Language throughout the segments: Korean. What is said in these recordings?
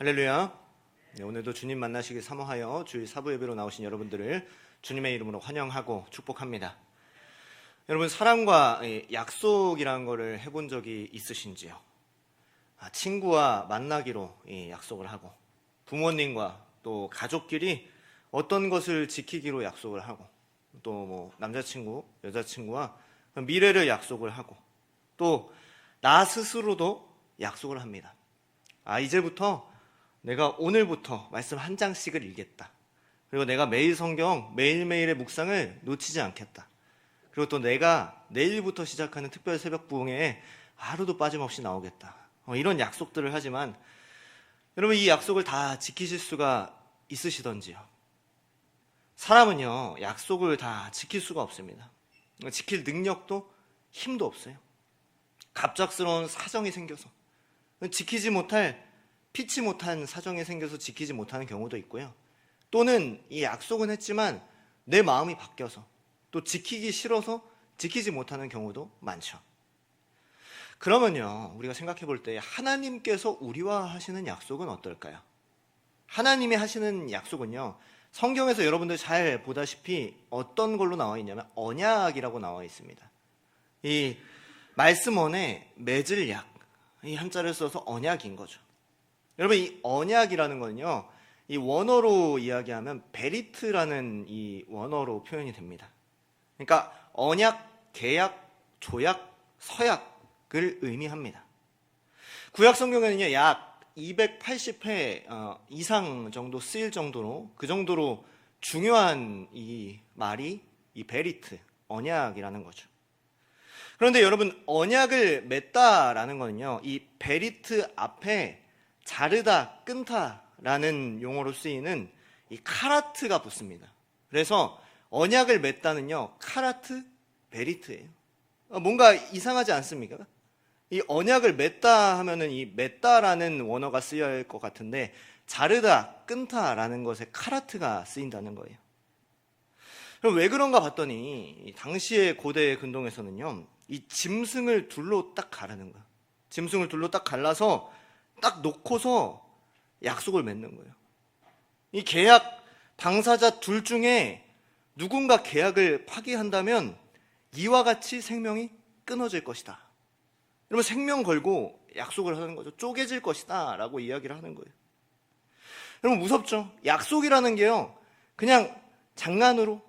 할렐루야. 네, 오늘도 주님 만나시길 사모하여 주일 사부 예배로 나오신 여러분들을 주님의 이름으로 환영하고 축복합니다. 여러분, 사랑과 약속이라는 거를 해본 적이 있으신지요? 친구와 만나기로 약속을 하고, 부모님과 또 가족끼리 어떤 것을 지키기로 약속을 하고, 또 뭐 남자친구, 여자친구와 미래를 약속을 하고, 또 나 스스로도 약속을 합니다. 이제부터 내가 오늘부터 말씀 한 장씩을 읽겠다. 그리고 내가 매일 성경 매일매일의 묵상을 놓치지 않겠다. 그리고 또 내가 내일부터 시작하는 특별 새벽 부흥회에 하루도 빠짐없이 나오겠다. 이런 약속들을 하지만 여러분, 이 약속을 다 지키실 수가 있으시던지요? 사람은요, 약속을 다 지킬 수가 없습니다. 지킬 능력도 힘도 없어요. 갑작스러운 사정이 생겨서 지키지 못할, 피치 못한 사정이 생겨서 지키지 못하는 경우도 있고요. 또는 이 약속은 했지만 내 마음이 바뀌어서 또 지키기 싫어서 지키지 못하는 경우도 많죠. 그러면요, 우리가 생각해 볼 때 하나님께서 우리와 하시는 약속은 어떨까요? 하나님이 하시는 약속은요, 성경에서 여러분들 잘 보다시피 어떤 걸로 나와 있냐면 언약이라고 나와 있습니다. 이 말씀원에 맺을 약, 이 한자를 써서 언약인 거죠. 여러분, 이 언약이라는 거는요, 이 원어로 이야기하면 베리트라는 이 원어로 표현이 됩니다. 그러니까 언약, 계약, 조약, 서약을 의미합니다. 구약 성경에는요, 약 280회 이상 정도 쓰일 정도로, 그 정도로 중요한 이 말이 이 베리트, 언약이라는 거죠. 그런데 여러분, 언약을 맺다라는 거는요, 이 베리트 앞에 자르다, 끊다라는 용어로 쓰이는 이 카라트가 붙습니다. 그래서 언약을 맺다는요, 카라트, 베리트예요. 뭔가 이상하지 않습니까? 이 언약을 맺다 하면은 이 맺다라는 원어가 쓰여야 할 것 같은데, 자르다, 끊다라는 것에 카라트가 쓰인다는 거예요. 그럼 왜 그런가 봤더니 당시의 고대 근동에서는요, 이 짐승을 둘로 딱 가르는 거야. 짐승을 둘로 딱 갈라서 딱 놓고서 약속을 맺는 거예요. 이 계약 당사자 둘 중에 누군가 계약을 파기한다면 이와 같이 생명이 끊어질 것이다. 여러분, 생명 걸고 약속을 하는 거죠. 쪼개질 것이다 라고 이야기를 하는 거예요. 여러분, 무섭죠? 약속이라는 게요, 그냥 장난으로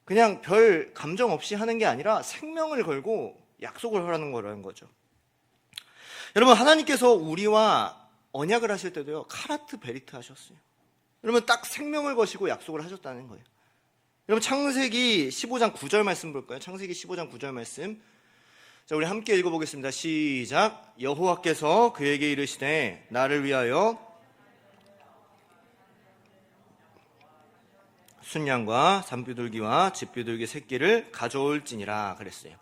그냥 별 감정 없이 하는 게 아니라 생명을 걸고 약속을 하라는 거라는 거죠. 여러분, 하나님께서 우리와 언약을 하실 때도요, 카라트 베리트 하셨어요. 여러분, 딱 생명을 거시고 약속을 하셨다는 거예요. 여러분, 창세기 15장 9절 말씀 볼까요? 창세기 15장 9절 말씀. 자, 우리 함께 읽어보겠습니다. 시작. 여호와께서 그에게 이르시되 나를 위하여 순양과 산비둘기와 집비둘기 새끼를 가져올지니라 그랬어요.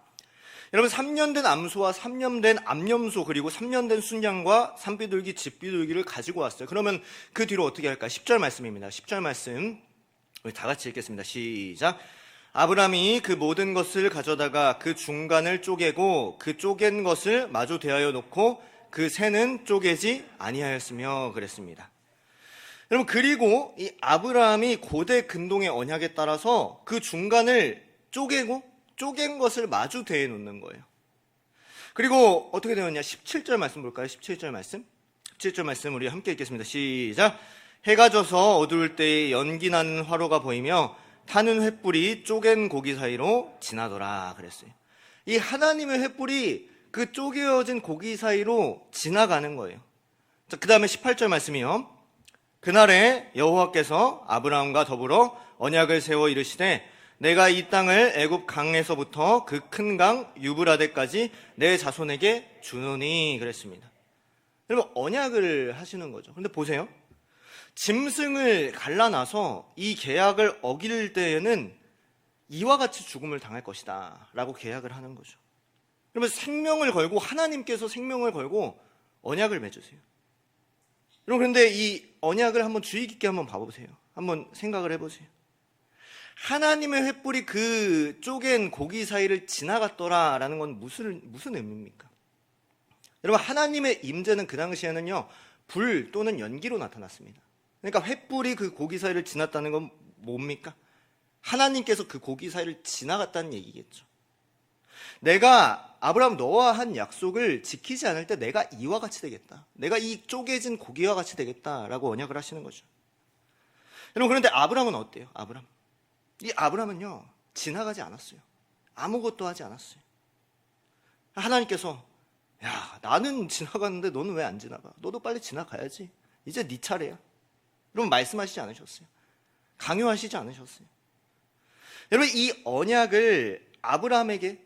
여러분, 3년 된 암소와 3년 된 암염소, 그리고 3년 된 순양과 산비둘기, 집비둘기를 가지고 왔어요. 그러면 그 뒤로 어떻게 할까요? 10절 말씀입니다. 10절 말씀 우리 다 같이 읽겠습니다. 시작. 아브람이 그 모든 것을 가져다가 그 중간을 쪼개고 그 쪼갠 것을 마주 대하여 놓고 그 새는 쪼개지 아니하였으며 그랬습니다. 여러분, 그리고 이 아브라함이 고대 근동의 언약에 따라서 그 중간을 쪼개고 쪼갠 것을 마주 대해 놓는 거예요. 그리고 어떻게 되었냐? 17절 말씀 볼까요? 17절 말씀. 17절 말씀 우리 함께 읽겠습니다. 시작. 해가 져서 어두울 때에 연기 나는 화로가 보이며 타는 횃불이 쪼갠 고기 사이로 지나더라 그랬어요. 이 하나님의 횃불이 그 쪼개어진 고기 사이로 지나가는 거예요. 자, 그 다음에 18절 말씀이요. 그날에 여호와께서 아브라함과 더불어 언약을 세워 이르시되 내가 이 땅을 애굽 강에서부터 그 큰 강 유브라데까지 내 자손에게 주노니 그랬습니다. 여러분, 언약을 하시는 거죠. 그런데 보세요. 짐승을 갈라놔서 이 계약을 어길 때에는 이와 같이 죽음을 당할 것이다 라고 계약을 하는 거죠. 그러면 생명을 걸고, 하나님께서 생명을 걸고 언약을 맺으세요. 여러분, 그런데 이 언약을 한번 주의 깊게 한번 봐보세요. 한번 생각을 해보세요. 하나님의 횃불이 그 쪼갠 고기 사이를 지나갔더라라는 건 무슨 의미입니까? 여러분, 하나님의 임재는 그 당시에는요, 불 또는 연기로 나타났습니다. 그러니까 횃불이 그 고기 사이를 지났다는 건 뭡니까? 하나님께서 그 고기 사이를 지나갔다는 얘기겠죠. 내가 아브라함 너와 한 약속을 지키지 않을 때 내가 이와 같이 되겠다. 내가 이 쪼개진 고기와 같이 되겠다라고 언약을 하시는 거죠. 여러분, 그런데 아브라함은 어때요? 이 아브라함은요, 지나가지 않았어요. 아무것도 하지 않았어요. 하나님께서 야, 나는 지나갔는데 너는 왜 안 지나가? 너도 빨리 지나가야지. 이제 네 차례야. 여러분, 말씀하시지 않으셨어요? 강요하시지 않으셨어요? 여러분, 이 언약을 아브라함에게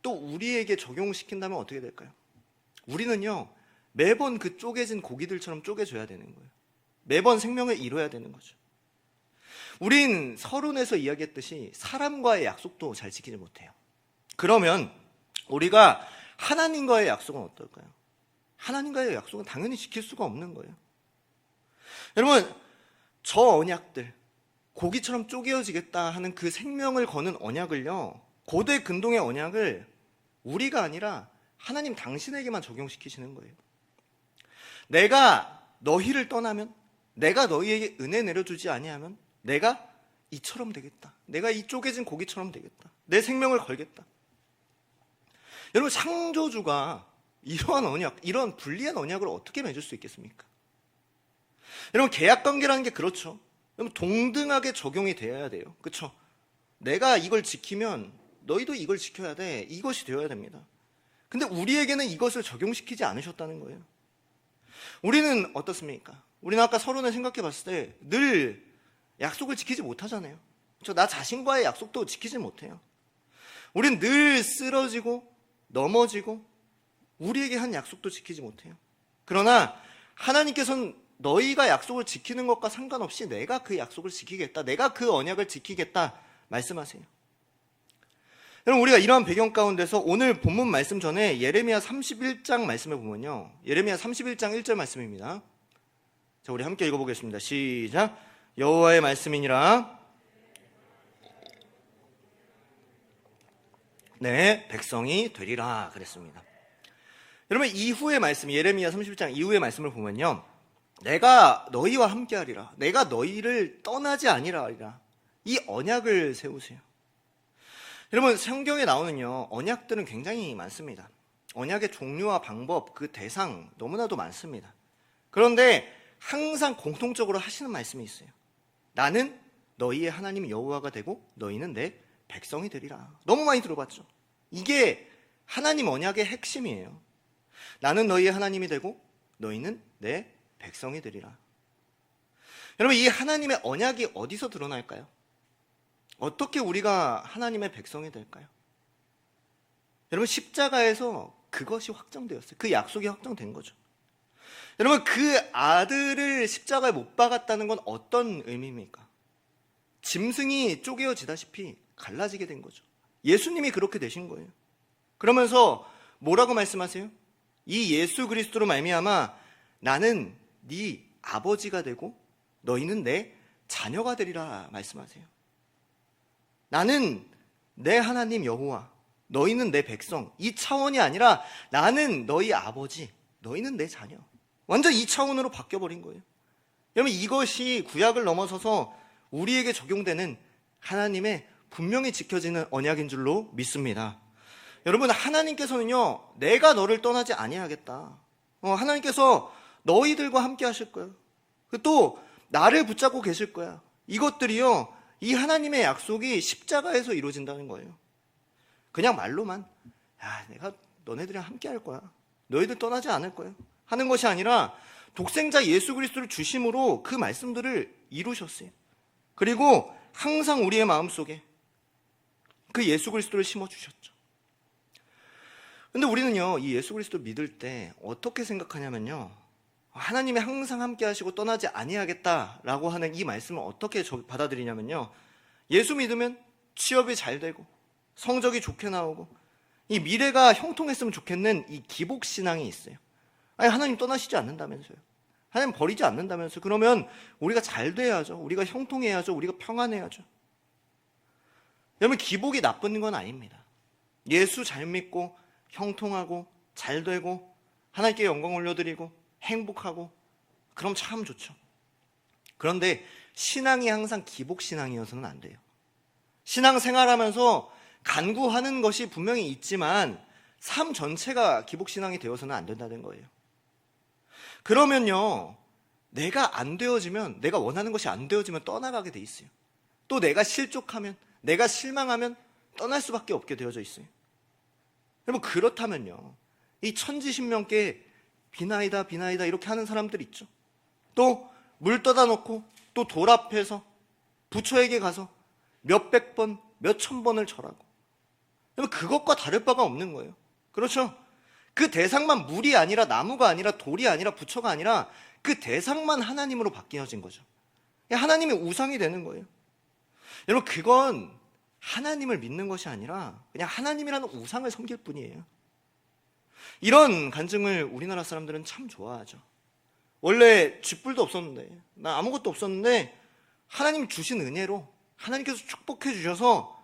또 우리에게 적용시킨다면 어떻게 될까요? 우리는요, 매번 그 쪼개진 고기들처럼 쪼개져야 되는 거예요. 매번 생명을 이뤄야 되는 거죠. 우린 서론에서 이야기했듯이 사람과의 약속도 잘 지키지 못해요. 그러면 우리가 하나님과의 약속은 어떨까요? 하나님과의 약속은 당연히 지킬 수가 없는 거예요. 여러분, 저 언약들, 고기처럼 쪼개어지겠다 하는 그 생명을 거는 언약을요, 고대 근동의 언약을 우리가 아니라 하나님 당신에게만 적용시키시는 거예요. 내가 너희를 떠나면, 내가 너희에게 은혜 내려주지 아니하면 내가 이처럼 되겠다. 내가 이 쪼개진 고기처럼 되겠다. 내 생명을 걸겠다. 여러분, 창조주가 이러한 언약, 이런 불리한 언약을 어떻게 맺을 수 있겠습니까? 여러분, 계약관계라는 게 그렇죠. 여러분, 동등하게 적용이 되어야 돼요. 그렇죠? 내가 이걸 지키면 너희도 이걸 지켜야 돼. 이것이 되어야 됩니다. 근데 우리에게는 이것을 적용시키지 않으셨다는 거예요. 우리는 어떻습니까? 우리는 아까 서론을 생각해 봤을 때 늘 약속을 지키지 못하잖아요. 나 자신과의 약속도 지키지 못해요. 우린 늘 쓰러지고 넘어지고 우리에게 한 약속도 지키지 못해요. 그러나 하나님께서는 너희가 약속을 지키는 것과 상관없이 내가 그 약속을 지키겠다, 내가 그 언약을 지키겠다 말씀하세요. 여러분, 우리가 이러한 배경 가운데서 오늘 본문 말씀 전에 예레미야 31장 말씀을 보면요, 예레미야 31장 1절 말씀입니다. 자, 우리 함께 읽어보겠습니다. 시작. 여호와의 말씀이니라. 네, 백성이 되리라 그랬습니다. 여러분, 이후의 말씀, 예레미야 31장 이후의 말씀을 보면요, 내가 너희와 함께하리라, 내가 너희를 떠나지 아니하리라, 이 언약을 세우세요. 여러분, 성경에 나오는요, 언약들은 굉장히 많습니다. 언약의 종류와 방법, 그 대상 너무나도 많습니다. 그런데 항상 공통적으로 하시는 말씀이 있어요. 나는 너희의 하나님 여호와가 되고 너희는 내 백성이 되리라. 너무 많이 들어봤죠? 이게 하나님 언약의 핵심이에요. 나는 너희의 하나님이 되고 너희는 내 백성이 되리라. 여러분, 이 하나님의 언약이 어디서 드러날까요? 어떻게 우리가 하나님의 백성이 될까요? 여러분, 십자가에서 그것이 확정되었어요. 그 약속이 확정된 거죠. 여러분, 그 아들을 십자가에 못 박았다는 건 어떤 의미입니까? 짐승이 쪼개어지다시피 갈라지게 된 거죠. 예수님이 그렇게 되신 거예요. 그러면서 뭐라고 말씀하세요? 이 예수 그리스도로 말미암아 나는 네 아버지가 되고 너희는 내 자녀가 되리라 말씀하세요. 나는 내 하나님 여호와, 너희는 내 백성, 이 차원이 아니라 나는 너희 아버지, 너희는 내 자녀. 완전 이 차원으로 바뀌어버린 거예요. 여러분, 이것이 구약을 넘어서서 우리에게 적용되는 하나님의 분명히 지켜지는 언약인 줄로 믿습니다. 여러분, 하나님께서는요, 내가 너를 떠나지 아니하겠다. 하나님께서 너희들과 함께 하실 거예요. 또 나를 붙잡고 계실 거야. 이것들이요, 이 하나님의 약속이 십자가에서 이루어진다는 거예요. 그냥 말로만 내가 너네들이랑 함께 할 거야, 너희들 떠나지 않을 거야 하는 것이 아니라 독생자 예수 그리스도를 주심으로 그 말씀들을 이루셨어요. 그리고 항상 우리의 마음속에 그 예수 그리스도를 심어주셨죠. 근데 우리는요, 이 예수 그리스도를 믿을 때 어떻게 생각하냐면요, 하나님이 항상 함께 하시고 떠나지 아니하겠다라고 하는 이 말씀을 어떻게 받아들이냐면요, 예수 믿으면 취업이 잘 되고 성적이 좋게 나오고 이 미래가 형통했으면 좋겠는 이 기복신앙이 있어요. 아니, 하나님 떠나시지 않는다면서요, 하나님 버리지 않는다면서요. 그러면 우리가 잘 돼야죠, 우리가 형통해야죠, 우리가 평안해야죠. 여러분, 기복이 나쁜 건 아닙니다. 예수 잘 믿고 형통하고 잘 되고 하나님께 영광 올려드리고 행복하고 그럼 참 좋죠. 그런데 신앙이 항상 기복신앙이어서는 안 돼요. 신앙생활하면서 간구하는 것이 분명히 있지만 삶 전체가 기복신앙이 되어서는 안 된다는 거예요. 그러면요, 내가 안 되어지면, 내가 원하는 것이 안 되어지면 떠나가게 돼 있어요. 또 내가 실족하면, 내가 실망하면 떠날 수밖에 없게 되어져 있어요. 여러분, 그렇다면요, 이 천지신명께 비나이다 비나이다 이렇게 하는 사람들 있죠. 또 물 떠다 놓고 또 돌 앞에서 부처에게 가서 몇백 번, 몇천 번을 절하고, 여러분, 그것과 다를 바가 없는 거예요. 그렇죠? 그 대상만 물이 아니라 나무가 아니라 돌이 아니라 부처가 아니라 그 대상만 하나님으로 바뀌어진 거죠. 하나님의 우상이 되는 거예요. 여러분, 그건 하나님을 믿는 것이 아니라 그냥 하나님이라는 우상을 섬길 뿐이에요. 이런 간증을 우리나라 사람들은 참 좋아하죠. 원래 쥐뿔도 없었는데, 나 아무것도 없었는데 하나님이 주신 은혜로 하나님께서 축복해 주셔서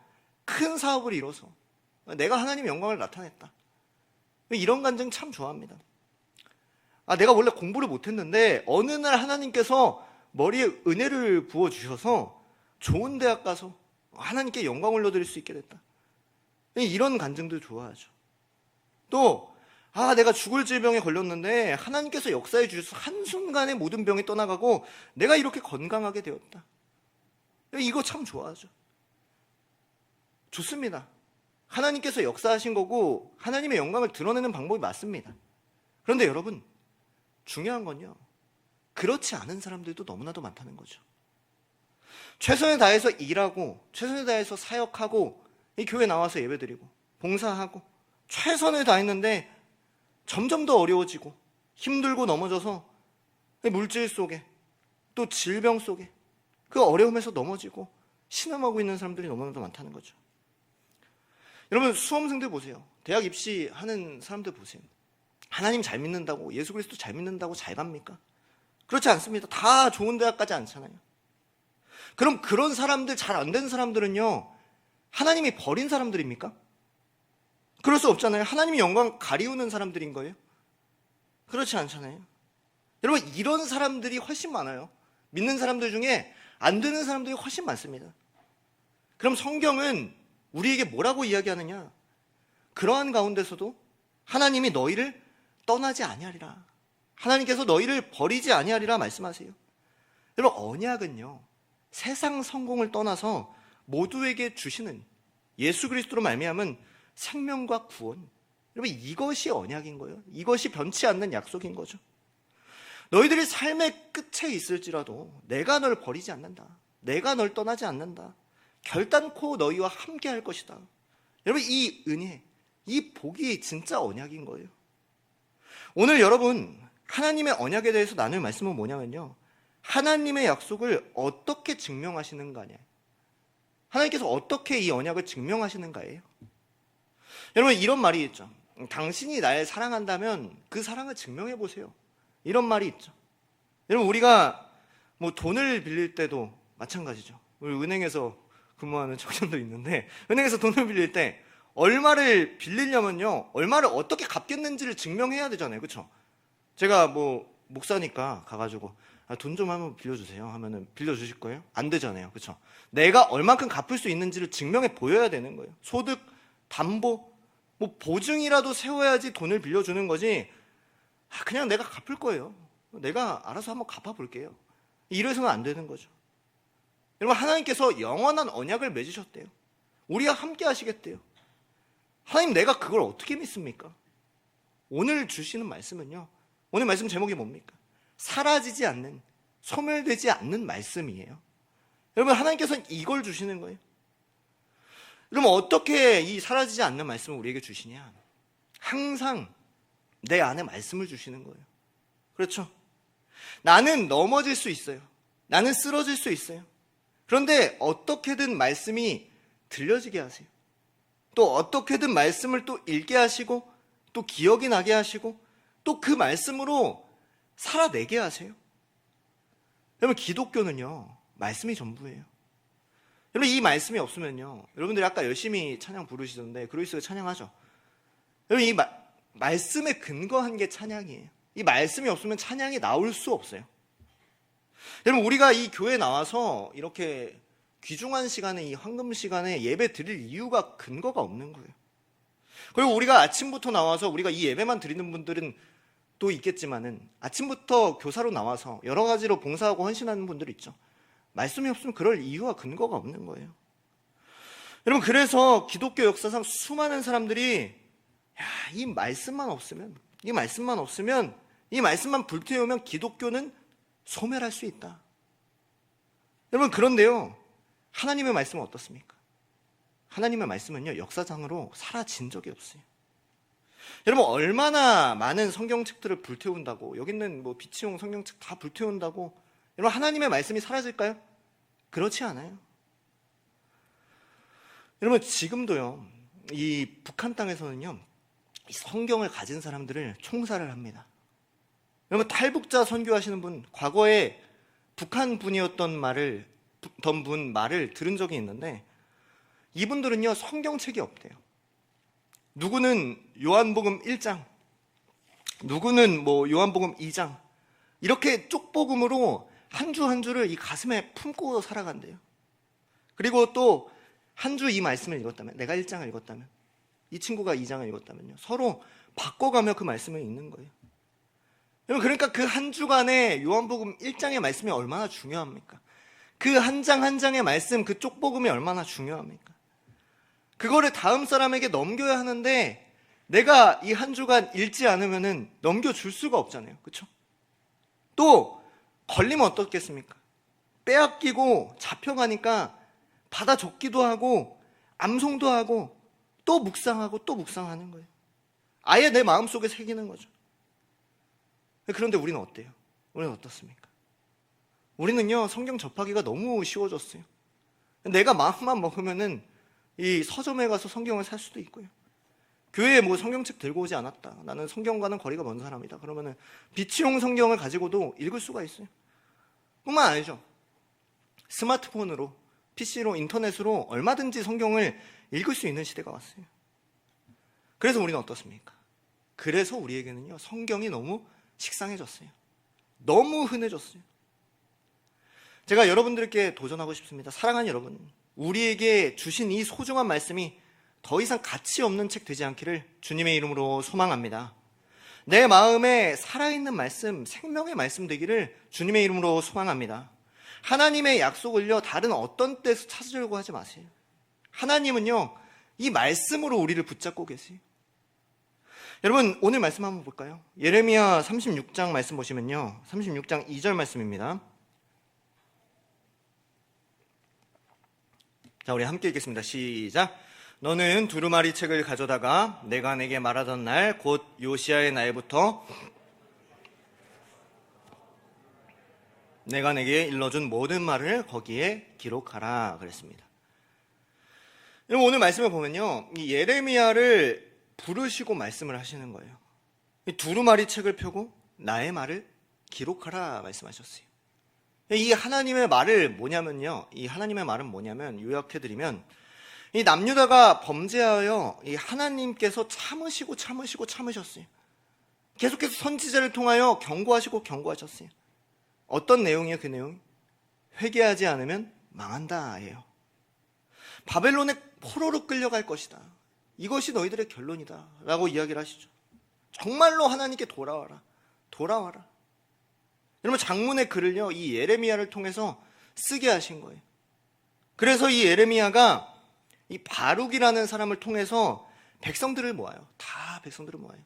큰 사업을 이뤄서 내가 하나님의 영광을 나타냈다. 이런 간증 참 좋아합니다. 내가 원래 공부를 못했는데 어느 날 하나님께서 머리에 은혜를 부어주셔서 좋은 대학 가서 하나님께 영광 올려드릴 수 있게 됐다. 이런 간증도 좋아하죠. 또 내가 죽을 질병에 걸렸는데 하나님께서 역사해 주셔서 한순간에 모든 병이 떠나가고 내가 이렇게 건강하게 되었다. 이거 참 좋아하죠. 좋습니다. 하나님께서 역사하신 거고 하나님의 영광을 드러내는 방법이 맞습니다. 그런데 여러분, 중요한 건요, 그렇지 않은 사람들도 너무나도 많다는 거죠. 최선을 다해서 일하고 최선을 다해서 사역하고 이 교회 나와서 예배드리고 봉사하고 최선을 다했는데 점점 더 어려워지고 힘들고 넘어져서 물질 속에 또 질병 속에 그 어려움에서 넘어지고 신음하고 있는 사람들이 너무나도 많다는 거죠. 여러분, 수험생들 보세요. 대학 입시하는 사람들 보세요. 하나님 잘 믿는다고, 예수 그리스도 잘 믿는다고 잘 갑니까? 그렇지 않습니다. 다 좋은 대학 가지 않잖아요. 그럼 그런 사람들, 잘 안 된 사람들은요, 하나님이 버린 사람들입니까? 그럴 수 없잖아요. 하나님의 영광 가리우는 사람들인 거예요? 그렇지 않잖아요. 여러분, 이런 사람들이 훨씬 많아요. 믿는 사람들 중에 안 되는 사람들이 훨씬 많습니다. 그럼 성경은 우리에게 뭐라고 이야기하느냐? 그러한 가운데서도 하나님이 너희를 떠나지 아니하리라, 하나님께서 너희를 버리지 아니하리라 말씀하세요. 여러분, 언약은요, 세상 성공을 떠나서 모두에게 주시는 예수 그리스도로 말미암은 생명과 구원, 여러분, 이것이 언약인 거예요. 이것이 변치 않는 약속인 거죠. 너희들이 삶의 끝에 있을지라도 내가 널 버리지 않는다, 내가 널 떠나지 않는다, 결단코 너희와 함께 할 것이다. 여러분, 이 은혜, 이 복이 진짜 언약인 거예요. 오늘 여러분, 하나님의 언약에 대해서 나눌 말씀은 뭐냐면요, 하나님의 약속을 어떻게 증명하시는가냐, 하나님께서 어떻게 이 언약을 증명하시는가예요. 여러분, 이런 말이 있죠. 당신이 날 사랑한다면 그 사랑을 증명해 보세요. 이런 말이 있죠. 여러분, 우리가 돈을 빌릴 때도 마찬가지죠. 우리 은행에서 근무하는 청년도 있는데, 은행에서 돈을 빌릴 때 얼마를 빌리려면요, 얼마를 어떻게 갚겠는지를 증명해야 되잖아요. 그렇죠? 제가 목사니까 가가지고 돈 좀 한번 빌려주세요 하면은 빌려주실 거예요? 안 되잖아요. 그렇죠? 내가 얼만큼 갚을 수 있는지를 증명해 보여야 되는 거예요. 소득, 담보, 보증이라도 세워야지 돈을 빌려주는 거지, 그냥 내가 갚을 거예요, 내가 알아서 한번 갚아볼게요, 이래서는 안 되는 거죠. 여러분, 하나님께서 영원한 언약을 맺으셨대요. 우리와 함께 하시겠대요. 하나님, 내가 그걸 어떻게 믿습니까? 오늘 주시는 말씀은요, 오늘 말씀 제목이 뭡니까? 사라지지 않는, 소멸되지 않는 말씀이에요. 여러분, 하나님께서는 이걸 주시는 거예요. 그럼 어떻게 이 사라지지 않는 말씀을 우리에게 주시냐? 항상 내 안에 말씀을 주시는 거예요. 그렇죠? 나는 넘어질 수 있어요. 나는 쓰러질 수 있어요. 그런데 어떻게든 말씀이 들려지게 하세요. 또 어떻게든 말씀을 또 읽게 하시고, 또 기억이 나게 하시고, 또 그 말씀으로 살아내게 하세요. 여러분, 기독교는요, 말씀이 전부예요. 여러분, 이 말씀이 없으면요, 여러분들이 아까 열심히 찬양 부르시던데 그리스도의 찬양하죠. 여러분, 이 말씀에 근거한 게 찬양이에요. 이 말씀이 없으면 찬양이 나올 수 없어요. 여러분, 우리가 이 교회에 나와서 이렇게 귀중한 시간에, 이 황금 시간에 예배 드릴 이유가 근거가 없는 거예요. 그리고 우리가 아침부터 나와서 우리가 이 예배만 드리는 분들은 또 있겠지만은 아침부터 교사로 나와서 여러 가지로 봉사하고 헌신하는 분들 있죠. 말씀이 없으면 그럴 이유와 근거가 없는 거예요. 여러분, 그래서 기독교 역사상 수많은 사람들이 이 말씀만 없으면, 이 말씀만 불태우면 기독교는 소멸할 수 있다. 여러분, 그런데요, 하나님의 말씀은 어떻습니까? 하나님의 말씀은요, 역사상으로 사라진 적이 없어요. 여러분, 얼마나 많은 성경책들을 불태운다고, 여기 있는 비치용 성경책 다 불태운다고 여러분, 하나님의 말씀이 사라질까요? 그렇지 않아요. 여러분, 지금도요, 이 북한 땅에서는요, 이 성경을 가진 사람들을 총살을 합니다. 여러분, 탈북자 선교하시는 분, 과거에 북한 분이었던 말을 들은 적이 있는데, 이분들은요, 성경책이 없대요. 누구는 요한복음 1장, 누구는 요한복음 2장, 이렇게 쪽복음으로 한 주 한 주를 이 가슴에 품고 살아간대요. 그리고 또 한 주 이 말씀을 읽었다면, 내가 1장을 읽었다면, 이 친구가 2장을 읽었다면요, 서로 바꿔가며 그 말씀을 읽는 거예요. 여러분, 그러니까 그 한 주간에 요한복음 1장의 말씀이 얼마나 중요합니까? 그 한 장 한 장의 말씀, 그 쪽복음이 얼마나 중요합니까? 그거를 다음 사람에게 넘겨야 하는데 내가 이 한 주간 읽지 않으면은 넘겨줄 수가 없잖아요. 그렇죠? 또 걸리면 어떻겠습니까? 빼앗기고 잡혀가니까 받아 적기도 하고 암송도 하고 또 묵상하고 또 묵상하는 거예요. 아예 내 마음속에 새기는 거죠. 그런데 우리는 어때요? 우리는 어떻습니까? 우리는요, 성경 접하기가 너무 쉬워졌어요. 내가 마음만 먹으면은 이 서점에 가서 성경을 살 수도 있고요. 교회에 성경책 들고 오지 않았다, 나는 성경과는 거리가 먼 사람이다, 그러면은 비치용 성경을 가지고도 읽을 수가 있어요. 뿐만 아니죠, 스마트폰으로, PC로, 인터넷으로 얼마든지 성경을 읽을 수 있는 시대가 왔어요. 그래서 우리는 어떻습니까? 그래서 우리에게는요, 성경이 너무 식상해졌어요. 너무 흔해졌어요. 제가 여러분들께 도전하고 싶습니다. 사랑하는 여러분, 우리에게 주신 이 소중한 말씀이 더 이상 가치 없는 책 되지 않기를 주님의 이름으로 소망합니다. 내 마음에 살아있는 말씀, 생명의 말씀 되기를 주님의 이름으로 소망합니다. 하나님의 약속을요, 다른 어떤 때서 찾으려고 하지 마세요. 하나님은요, 이 말씀으로 우리를 붙잡고 계세요. 여러분, 오늘 말씀 한번 볼까요? 예레미야 36장 말씀 보시면요, 36장 2절 말씀입니다. 자, 우리 함께 읽겠습니다. 시작. 너는 두루마리 책을 가져다가 내가 내게 말하던 날, 곧 요시야의 날부터 내가 내게 일러준 모든 말을 거기에 기록하라 그랬습니다. 여러분, 오늘 말씀을 보면요, 이 예레미야를 부르시고 말씀을 하시는 거예요. 이 두루마리 책을 펴고 나의 말을 기록하라 말씀하셨어요. 이 하나님의 말을 뭐냐면요, 이 하나님의 말은 뭐냐면, 요약해드리면, 이 남유다가 범죄하여 이 하나님께서 참으셨어요. 계속해서 선지자를 통하여 경고하셨어요. 어떤 내용이에요? 그 내용이 회개하지 않으면 망한다예요. 바벨론에 포로로 끌려갈 것이다, 이것이 너희들의 결론이다 라고 이야기를 하시죠. 정말로 하나님께 돌아와라. 여러분, 장문의 글을요, 이 예레미야를 통해서 쓰게 하신 거예요. 그래서 이 예레미야가 이 바룩이라는 사람을 통해서 백성들을 모아요. 다 백성들을 모아요.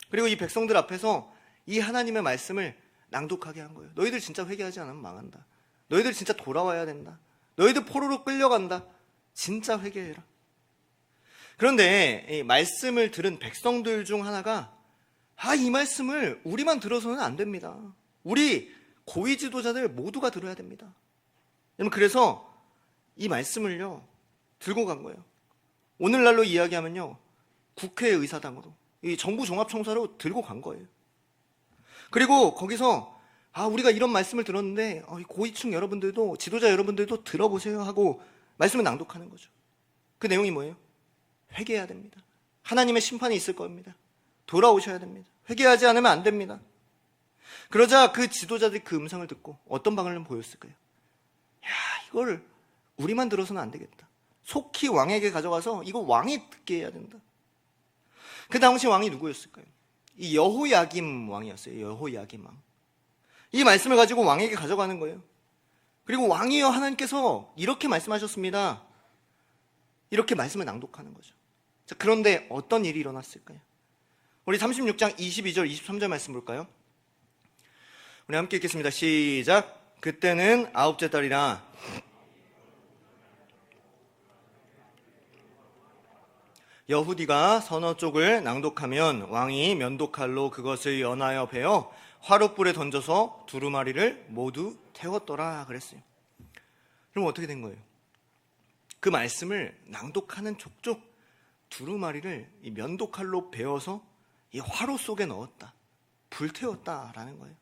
그리고 이 백성들 앞에서 이 하나님의 말씀을 낭독하게 한 거예요. 너희들 진짜 회개하지 않으면 망한다. 너희들 진짜 돌아와야 된다. 너희들 포로로 끌려간다. 진짜 회개해라. 그런데 이 말씀을 들은 백성들 중 하나가, 이 말씀을 우리만 들어서는 안 됩니다. 우리 고위 지도자들 모두가 들어야 됩니다. 여러분, 그래서 이 말씀을요, 들고 간 거예요. 오늘날로 이야기하면요, 국회의사당으로, 이 정부 종합청사로 들고 간 거예요. 그리고 거기서 우리가 이런 말씀을 들었는데 고위층 여러분들도, 지도자 여러분들도 들어보세요 하고 말씀을 낭독하는 거죠. 그 내용이 뭐예요? 회개해야 됩니다. 하나님의 심판이 있을 겁니다. 돌아오셔야 됩니다. 회개하지 않으면 안 됩니다. 그러자 그 지도자들이 그 음성을 듣고 어떤 방을 보였을까요? 야, 이걸 우리만 들어서는 안 되겠다. 속히 왕에게 가져가서 이거 왕이 듣게 해야 된다. 그 당시 왕이 누구였을까요? 이 여호야김 왕이었어요. 여호야김 왕. 이 말씀을 가지고 왕에게 가져가는 거예요. 그리고 왕이여 하나님께서 이렇게 말씀하셨습니다. 이렇게 말씀을 낭독하는 거죠. 자, 그런데 어떤 일이 일어났을까요? 우리 36장 22절 23절 말씀 볼까요? 우리 함께 읽겠습니다. 시작. 그때는 아홉째 달이라 여후디가 서너 쪽을 낭독하면 왕이 면도칼로 그것을 연하여 베어 화롯불에 던져서 두루마리를 모두 태웠더라 그랬어요. 그럼 어떻게 된 거예요? 그 말씀을 낭독하는 족족 두루마리를 이 면도칼로 베어서 이 화롯 속에 넣었다. 불태웠다라는 거예요.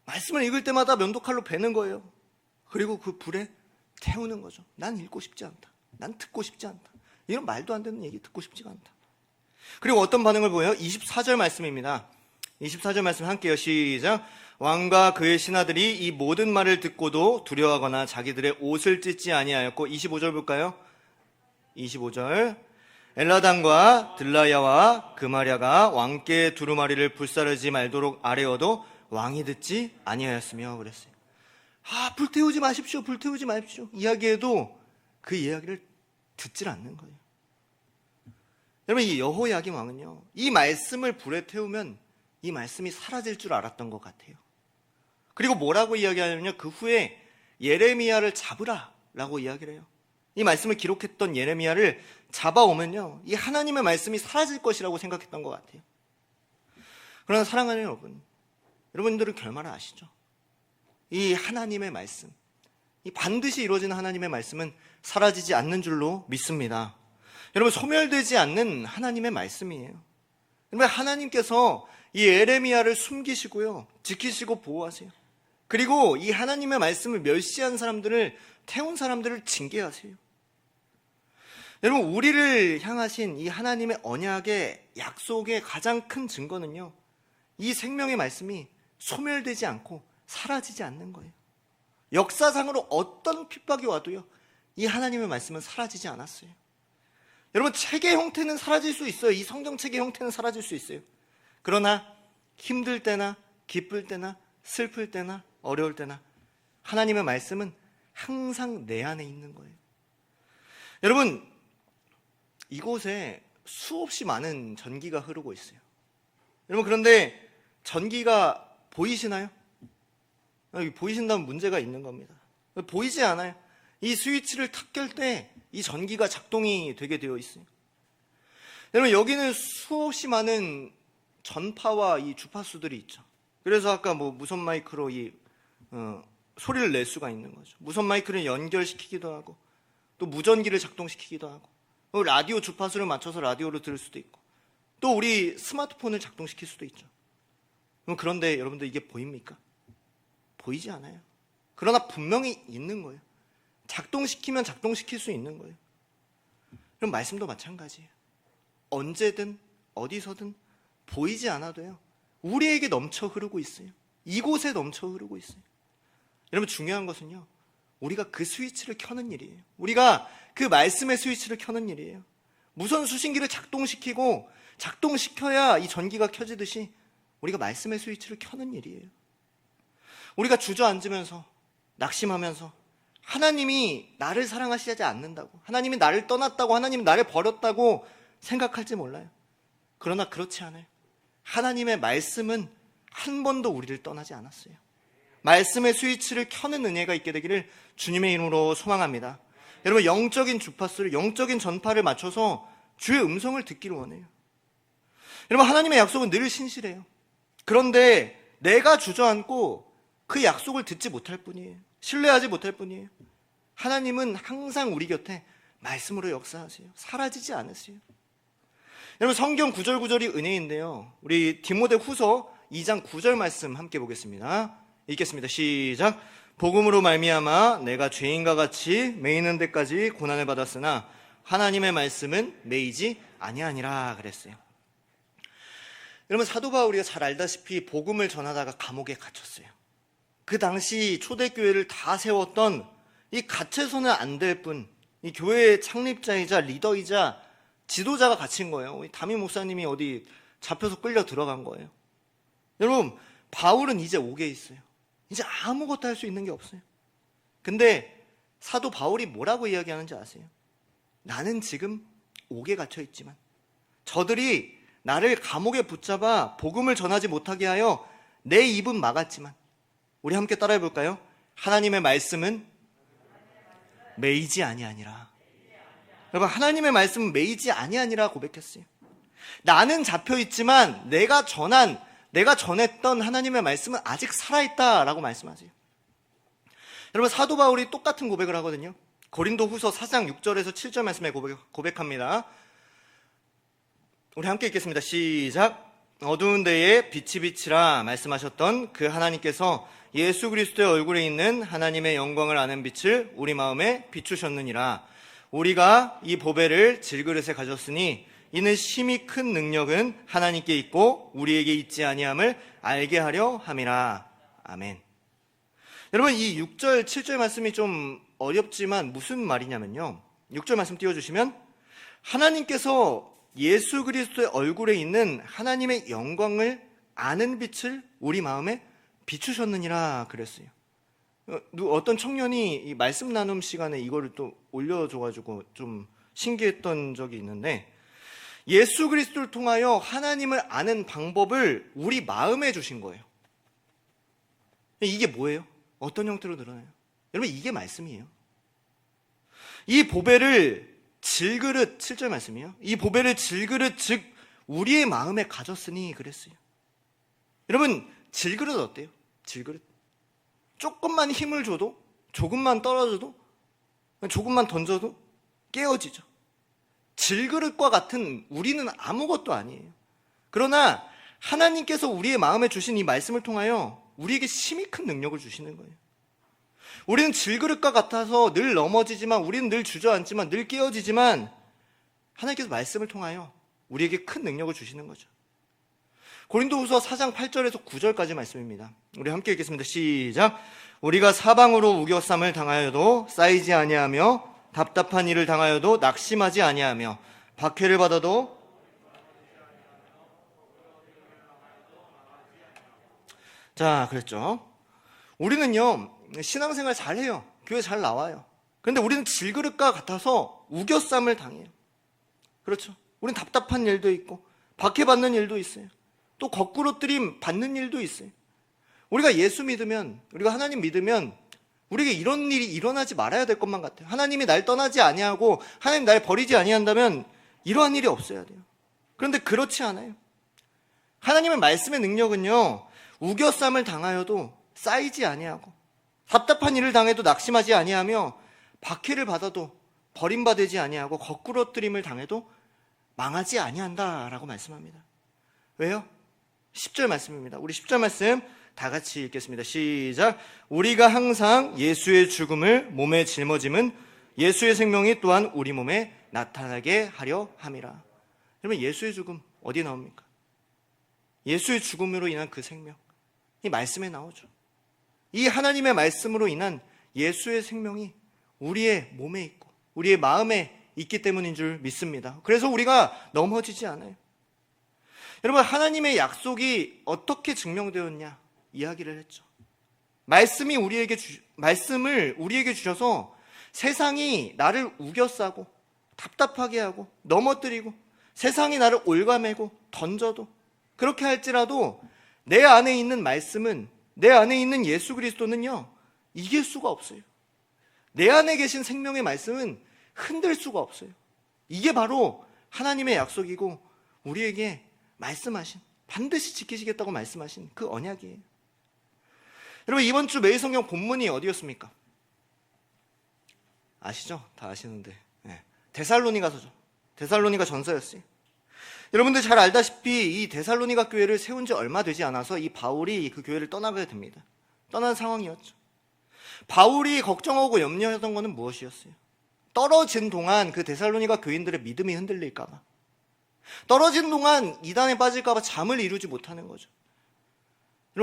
말씀을 읽을 때마다 면도칼로 베는 거예요. 그리고 그 불에 태우는 거죠. 난 읽고 싶지 않다. 난 듣고 싶지 않다. 이런 말도 안 되는 얘기 듣고 싶지가 않다. 그리고 어떤 반응을 보여요? 24절 말씀입니다. 24절 말씀 함께요. 시작. 왕과 그의 신하들이 이 모든 말을 듣고도 두려워하거나 자기들의 옷을 찢지 아니하였고 25절 볼까요? 25절. 엘라단과 들라야와 그마랴가 왕께 두루마리를 불사르지 말도록 아뢰어도 왕이 듣지 아니하였으며 그랬어요. 불태우지 마십시오. 불태우지 마십시오. 이야기해도 그 이야기를 듣질 않는 거예요. 여러분, 이 여호야김 왕은요, 이 말씀을 불에 태우면 이 말씀이 사라질 줄 알았던 것 같아요. 그리고 뭐라고 이야기하냐면요, 그 후에 예레미야를 잡으라 라고 이야기를 해요. 이 말씀을 기록했던 예레미야를 잡아오면요, 이 하나님의 말씀이 사라질 것이라고 생각했던 것 같아요. 그러나 사랑하는 여러분, 여러분들은 결말을 아시죠? 이 하나님의 말씀, 이 반드시 이루어지는 하나님의 말씀은 사라지지 않는 줄로 믿습니다. 여러분, 소멸되지 않는 하나님의 말씀이에요. 여러분, 하나님께서 이 에레미야를 숨기시고요, 지키시고 보호하세요. 그리고 이 하나님의 말씀을 멸시한 사람들을, 태운 사람들을 징계하세요. 여러분, 우리를 향하신 이 하나님의 언약의 약속의 가장 큰 증거는요, 이 생명의 말씀이 소멸되지 않고 사라지지 않는 거예요. 역사상으로 어떤 핍박이 와도요, 이 하나님의 말씀은 사라지지 않았어요. 여러분, 책의 형태는 사라질 수 있어요. 이 성경책의 형태는 사라질 수 있어요. 그러나 힘들 때나 기쁠 때나 슬플 때나 어려울 때나 하나님의 말씀은 항상 내 안에 있는 거예요. 여러분, 이곳에 수없이 많은 전기가 흐르고 있어요. 여러분, 그런데 전기가 보이시나요? 보이신다면 문제가 있는 겁니다. 보이지 않아요. 이 스위치를 탁 켤 때 이 전기가 작동이 되게 되어 있어요. 여러분, 여기는 수없이 많은 전파와 이 주파수들이 있죠. 그래서 아까 무선 마이크로 소리를 낼 수가 있는 거죠. 무선 마이크를 연결시키기도 하고, 또 무전기를 작동시키기도 하고, 또 라디오 주파수를 맞춰서 라디오를 들을 수도 있고, 또 우리 스마트폰을 작동시킬 수도 있죠. 그런데 여러분들, 이게 보입니까? 보이지 않아요. 그러나 분명히 있는 거예요. 작동시키면 작동시킬 수 있는 거예요. 그럼 말씀도 마찬가지예요. 언제든 어디서든 보이지 않아도요, 우리에게 넘쳐 흐르고 있어요. 이곳에 넘쳐 흐르고 있어요. 여러분, 중요한 것은요, 우리가 그 스위치를 켜는 일이에요. 우리가 그 말씀의 스위치를 켜는 일이에요. 무선 수신기를 작동시켜야 이 전기가 켜지듯이 우리가 말씀의 스위치를 켜는 일이에요. 우리가 주저앉으면서, 낙심하면서 하나님이 나를 사랑하시지 않는다고, 하나님이 나를 떠났다고, 하나님이 나를 버렸다고 생각할지 몰라요. 그러나 그렇지 않아요. 하나님의 말씀은 한 번도 우리를 떠나지 않았어요. 말씀의 스위치를 켜는 은혜가 있게 되기를 주님의 이름으로 소망합니다. 여러분, 영적인 주파수를, 영적인 전파를 맞춰서 주의 음성을 듣기를 원해요. 여러분, 하나님의 약속은 늘 신실해요. 그런데 내가 주저앉고 그 약속을 듣지 못할 뿐이에요. 신뢰하지 못할 뿐이에요. 하나님은 항상 우리 곁에 말씀으로 역사하세요. 사라지지 않으세요. 여러분, 성경 구절구절이 은혜인데요, 우리 디모데 후서 2장 9절 말씀 함께 보겠습니다. 읽겠습니다. 시작. 복음으로 말미암아 내가 죄인과 같이 매이는 데까지 고난을 받았으나 하나님의 말씀은 매이지 아니하니라 그랬어요. 여러분, 사도 바울이 잘 알다시피 복음을 전하다가 감옥에 갇혔어요. 그 당시 초대교회를 다 세웠던 이 갇혀서는 안 될 분, 이 교회의 창립자이자 리더이자 지도자가 갇힌 거예요. 담임 목사님이 어디 잡혀서 끌려 들어간 거예요. 여러분, 바울은 이제 옥에 있어요. 이제 아무것도 할 수 있는 게 없어요. 근데 사도 바울이 뭐라고 이야기하는지 아세요? 나는 지금 옥에 갇혀 있지만 저들이 나를 감옥에 붙잡아 복음을 전하지 못하게 하여 내 입은 막았지만, 우리 함께 따라해 볼까요? 하나님의 말씀은 매이지 아니하니라. 여러분, 하나님의 말씀은 매이지 아니하니라 고백했어요. 나는 잡혀 있지만 내가 전했던 하나님의 말씀은 아직 살아있다라고 말씀하세요. 여러분, 사도 바울이 똑같은 고백을 하거든요. 고린도후서 4장 6절에서 7절 말씀에 고백합니다. 우리 함께 읽겠습니다. 시작. 어두운 데에 빛이 비치라 말씀하셨던 그 하나님께서 예수 그리스도의 얼굴에 있는 하나님의 영광을 아는 빛을 우리 마음에 비추셨느니라. 우리가 이 보배를 질그릇에 가졌으니 이는 심히 큰 능력은 하나님께 있고 우리에게 있지 아니함을 알게 하려 함이라. 아멘. 여러분, 이 6절 7절 말씀이 좀 어렵지만 무슨 말이냐면요, 6절 말씀 띄워주시면, 하나님께서 예수 그리스도의 얼굴에 있는 하나님의 영광을 아는 빛을 우리 마음에 비추셨느니라 그랬어요. 어떤 청년이 이 말씀 나눔 시간에 이거를 또 올려줘가지고 좀 신기했던 적이 있는데, 예수 그리스도를 통하여 하나님을 아는 방법을 우리 마음에 주신 거예요. 이게 뭐예요? 어떤 형태로 드러나요? 여러분, 이게 말씀이에요. 이 보배를 질그릇, 7절 말씀이에요. 이 보배를 질그릇, 즉 우리의 마음에 가졌으니 그랬어요. 여러분, 질그릇 어때요? 질그릇. 조금만 힘을 줘도, 조금만 떨어져도, 조금만 던져도 깨어지죠. 질그릇과 같은 우리는 아무것도 아니에요. 그러나 하나님께서 우리의 마음에 주신 이 말씀을 통하여 우리에게 심히 큰 능력을 주시는 거예요. 우리는 질그릇과 같아서 늘 넘어지지만, 우리는 늘 주저앉지만, 늘 깨어지지만, 하나님께서 말씀을 통하여 우리에게 큰 능력을 주시는 거죠. 고린도후서 4장 8절에서 9절까지 말씀입니다. 우리 함께 읽겠습니다. 시작. 우리가 사방으로 우겨쌈을 당하여도 쌓이지 아니하며 답답한 일을 당하여도 낙심하지 아니하며 박해를 받아도 자, 그랬죠. 우리는요, 신앙생활 잘해요. 교회 잘 나와요. 그런데 우리는 질그릇과 같아서 우겨쌈을 당해요. 그렇죠. 우리는 답답한 일도 있고 박해받는 일도 있어요. 또 거꾸로 뜨림 받는 일도 있어요. 우리가 예수 믿으면, 우리가 하나님 믿으면 우리에게 이런 일이 일어나지 말아야 될 것만 같아요. 하나님이 날 떠나지 아니하고 하나님 날 버리지 아니한다면 이러한 일이 없어야 돼요. 그런데 그렇지 않아요. 하나님의 말씀의 능력은요, 우겨쌈을 당하여도 쌓이지 아니하고 답답한 일을 당해도 낙심하지 아니하며 박해를 받아도 버림받지 아니하고 거꾸로 뜨림을 당해도 망하지 아니한다라고 말씀합니다. 왜요? 10절 말씀입니다. 우리 10절 말씀 다 같이 읽겠습니다. 시작. 우리가 항상 예수의 죽음을 몸에 짊어짐은 예수의 생명이 또한 우리 몸에 나타나게 하려 함이라. 여러분, 예수의 죽음 어디 나옵니까? 예수의 죽음으로 인한 그 생명, 이 말씀에 나오죠. 이 하나님의 말씀으로 인한 예수의 생명이 우리의 몸에 있고 우리의 마음에 있기 때문인 줄 믿습니다. 그래서 우리가 넘어지지 않아요. 여러분, 하나님의 약속이 어떻게 증명되었냐 이야기를 했죠. 말씀을 우리에게 주셔서 세상이 나를 우겨싸고 답답하게 하고 넘어뜨리고 세상이 나를 올가매고 던져도, 그렇게 할지라도 내 안에 있는 말씀은, 내 안에 있는 예수 그리스도는요, 이길 수가 없어요. 내 안에 계신 생명의 말씀은 흔들 수가 없어요. 이게 바로 하나님의 약속이고 우리에게 말씀하신, 반드시 지키시겠다고 말씀하신 그 언약이에요. 여러분, 이번 주 매일 성경 본문이 어디였습니까? 아시죠? 다 아시는데. 네. 데살로니가서죠. 데살로니가 전서였어요. 여러분들 잘 알다시피 이 데살로니가 교회를 세운 지 얼마 되지 않아서 이 바울이 그 교회를 떠나게 됩니다. 떠난 상황이었죠. 바울이 걱정하고 염려했던 것은 무엇이었어요? 떨어진 동안 그 데살로니가 교인들의 믿음이 흔들릴까 봐. 떨어진 동안 이단에 빠질까 봐 잠을 이루지 못하는 거죠.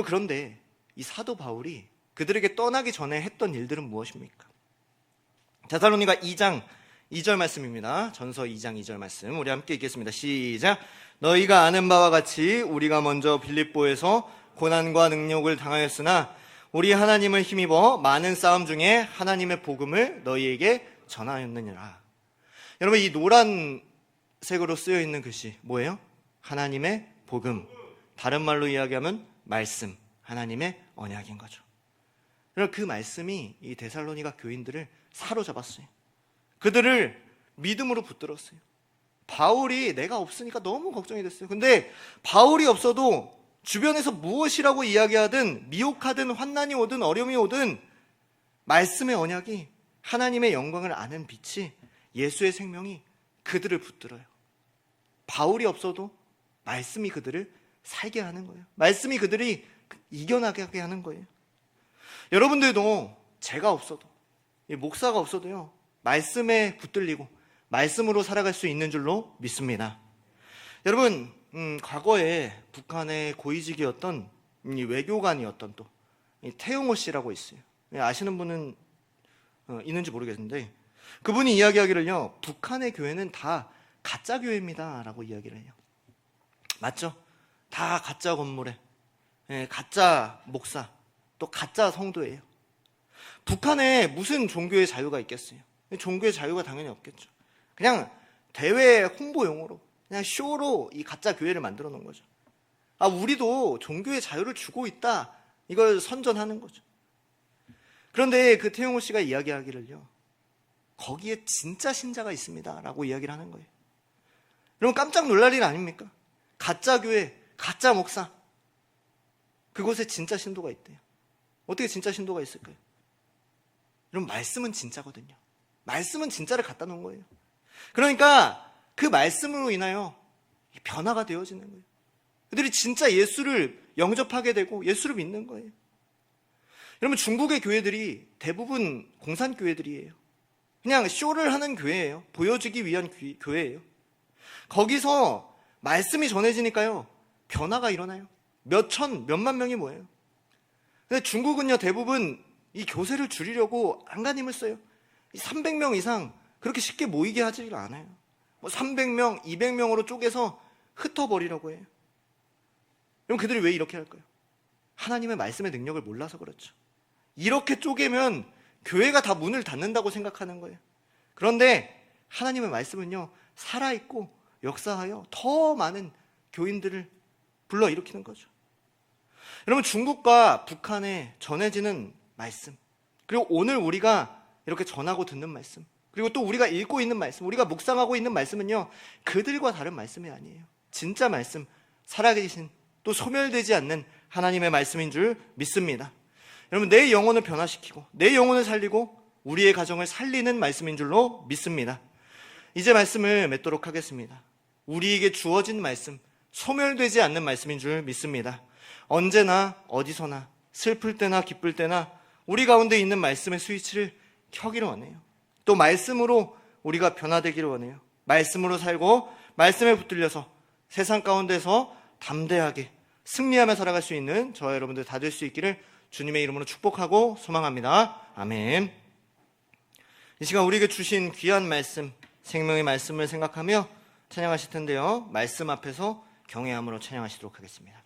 그런데 이 사도 바울이 그들에게 떠나기 전에 했던 일들은 무엇입니까? 데살로니가 2장 2절 말씀입니다. 전서 2장 2절 말씀 우리 함께 읽겠습니다. 시작. 너희가 아는 바와 같이 우리가 먼저 빌립보에서 고난과 능력을 당하였으나 우리 하나님을 힘입어 많은 싸움 중에 하나님의 복음을 너희에게 전하였느니라. 여러분, 이 노란색으로 쓰여 있는 글씨 뭐예요? 하나님의 복음. 다른 말로 이야기하면 말씀, 하나님의 언약인 거죠. 그래서 그 말씀이 이 데살로니가 교인들을 사로잡았어요. 그들을 믿음으로 붙들었어요. 바울이 내가 없으니까 너무 걱정이 됐어요. 근데 바울이 없어도 주변에서 무엇이라고 이야기하든 미혹하든 환난이 오든 어려움이 오든 말씀의 언약이 하나님의 영광을 아는 빛이 예수의 생명이 그들을 붙들어요. 바울이 없어도 말씀이 그들을 살게 하는 거예요. 말씀이 그들이 이겨나가게 하는 거예요. 여러분들도 제가 없어도 목사가 없어도요 말씀에 붙들리고 말씀으로 살아갈 수 있는 줄로 믿습니다. 여러분, 과거에 북한의 고위직이었던 이 외교관이었던 또 태용호 씨라고 있어요. 아시는 분은 있는지 모르겠는데 그분이 이야기하기를요, 북한의 교회는 다 가짜 교회입니다 라고 이야기를 해요. 맞죠? 다 가짜 건물에 가짜 목사, 또 가짜 성도예요. 북한에 무슨 종교의 자유가 있겠어요? 종교의 자유가 당연히 없겠죠. 그냥 대외 홍보용으로, 그냥 쇼로 이 가짜 교회를 만들어 놓은 거죠. 우리도 종교의 자유를 주고 있다, 이걸 선전하는 거죠. 그런데 그 태용호 씨가 이야기하기를요, 거기에 진짜 신자가 있습니다 라고 이야기를 하는 거예요. 여러분, 깜짝 놀랄 일 아닙니까? 가짜 교회, 가짜 목사, 그곳에 진짜 신도가 있대요. 어떻게 진짜 신도가 있을까요? 여러분, 말씀은 진짜거든요. 말씀은 진짜를 갖다 놓은 거예요. 그러니까 그 말씀으로 인하여 변화가 되어지는 거예요. 그들이 진짜 예수를 영접하게 되고 예수를 믿는 거예요. 여러분, 중국의 교회들이 대부분 공산교회들이에요. 그냥 쇼를 하는 교회예요. 보여주기 위한 교회예요. 거기서 말씀이 전해지니까요, 변화가 일어나요. 몇천, 몇만 명이 모여요. 근데 중국은요, 대부분 이 교세를 줄이려고 안간힘을 써요. 300명 이상 그렇게 쉽게 모이게 하지 않아요. 300명, 200명으로 쪼개서 흩어버리려고 해요. 그럼 그들이 왜 이렇게 할까요? 하나님의 말씀의 능력을 몰라서 그렇죠. 이렇게 쪼개면 교회가 다 문을 닫는다고 생각하는 거예요. 그런데 하나님의 말씀은요, 살아있고 역사하여 더 많은 교인들을 불러일으키는 거죠. 여러분, 중국과 북한에 전해지는 말씀, 그리고 오늘 우리가 이렇게 전하고 듣는 말씀, 그리고 또 우리가 읽고 있는 말씀, 우리가 묵상하고 있는 말씀은요, 그들과 다른 말씀이 아니에요. 진짜 말씀, 살아계신, 또 소멸되지 않는 하나님의 말씀인 줄 믿습니다. 여러분, 내 영혼을 변화시키고 내 영혼을 살리고 우리의 가정을 살리는 말씀인 줄로 믿습니다. 이제 말씀을 맺도록 하겠습니다. 우리에게 주어진 말씀, 소멸되지 않는 말씀인 줄 믿습니다. 언제나 어디서나 슬플 때나 기쁠 때나 우리 가운데 있는 말씀의 스위치를 켜기를 원해요. 또 말씀으로 우리가 변화되기를 원해요. 말씀으로 살고 말씀에 붙들려서 세상 가운데서 담대하게 승리하며 살아갈 수 있는 저와 여러분들 다 될 수 있기를 주님의 이름으로 축복하고 소망합니다. 아멘. 이 시간 우리에게 주신 귀한 말씀, 생명의 말씀을 생각하며 찬양하실 텐데요, 말씀 앞에서 경외함으로 찬양하시도록 하겠습니다.